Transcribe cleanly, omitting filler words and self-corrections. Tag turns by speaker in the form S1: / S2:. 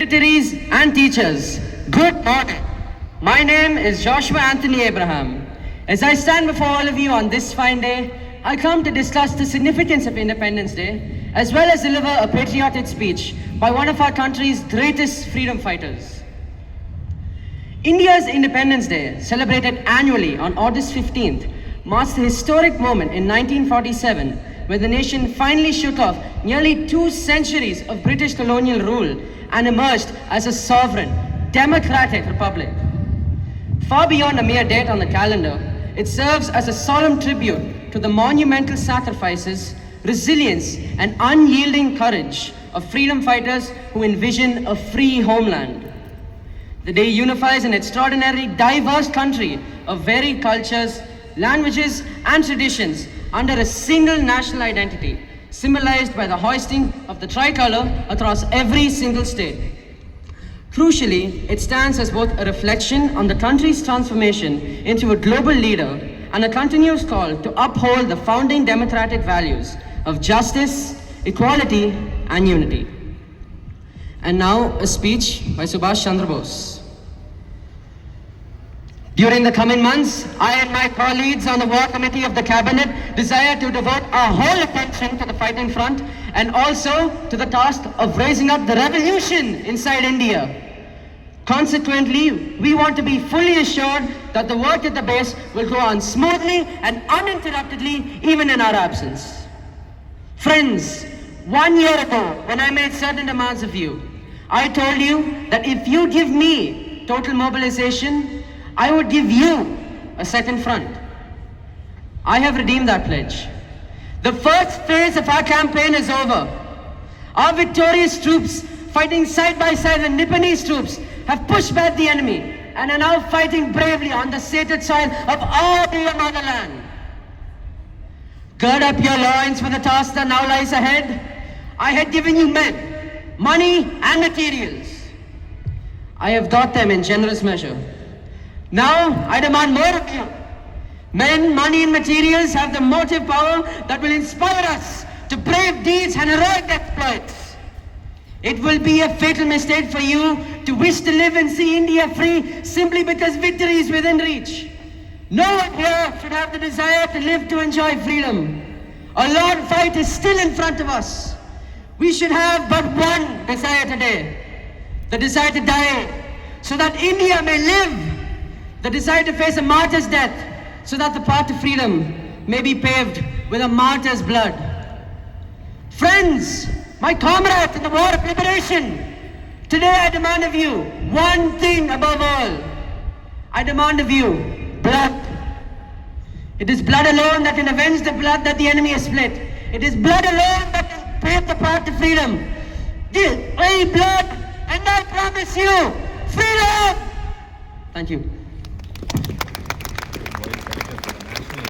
S1: dignitaries and teachers, good morning. My name is Joshua Anthony Abraham. As I stand before all of you on this fine day, I come to discuss the significance of Independence Day, as well as deliver a patriotic speech by one of our country's greatest freedom fighters. India's Independence Day, celebrated annually on August 15th, marks the historic moment in 1947 when the nation finally shook off nearly 2 centuries of British colonial rule and emerged as a sovereign, democratic republic. Far beyond a mere date on the calendar, it serves as a solemn tribute to the monumental sacrifices, resilience, and unyielding courage of freedom fighters who envision a free homeland. The day unifies an extraordinarily diverse country of varied cultures, languages, and traditions under a single national identity, symbolized by the hoisting of the tricolor across every single state. Crucially, it stands as both a reflection on the country's transformation into a global leader and a continuous call to uphold the founding democratic values of justice, equality, and unity. And now, a speech by Subhash Chandra Bose. During the coming months, I and my colleagues on the War Committee of the Cabinet desire to devote our whole attention to the fighting front and also to the task of raising up the revolution inside India. Consequently, we want to be fully assured that the work at the base will go on smoothly and uninterruptedly, even in our absence. Friends, 1 year ago, when I made certain demands of you, I told you that if you give me total mobilization, I would give you a second front. I have redeemed that pledge. The first phase of our campaign is over. Our victorious troops, fighting side by side with Nipponese troops, have pushed back the enemy and are now fighting bravely on the sated soil of our dear motherland. Gird up your loins for the task that now lies ahead. I had given you men, money, and materials. I have got them in generous measure. Now, I demand more of you. Men, money, and materials have the motive power that will inspire us to brave deeds and heroic exploits. It will be a fatal mistake for you to wish to live and see India free simply because victory is within reach. No one here should have the desire to live to enjoy freedom. A long fight is still in front of us. We should have but one desire today, the desire to die so that India may live. The desire to face a martyr's death so that the path to freedom may be paved with a martyr's blood. Friends, my comrades in the war of liberation, today I demand of you one thing above all. I demand of you blood. It is blood alone that can avenge the blood that the enemy has split. It is blood alone that can pave the path to freedom. Give me blood and I promise you freedom. Thank you.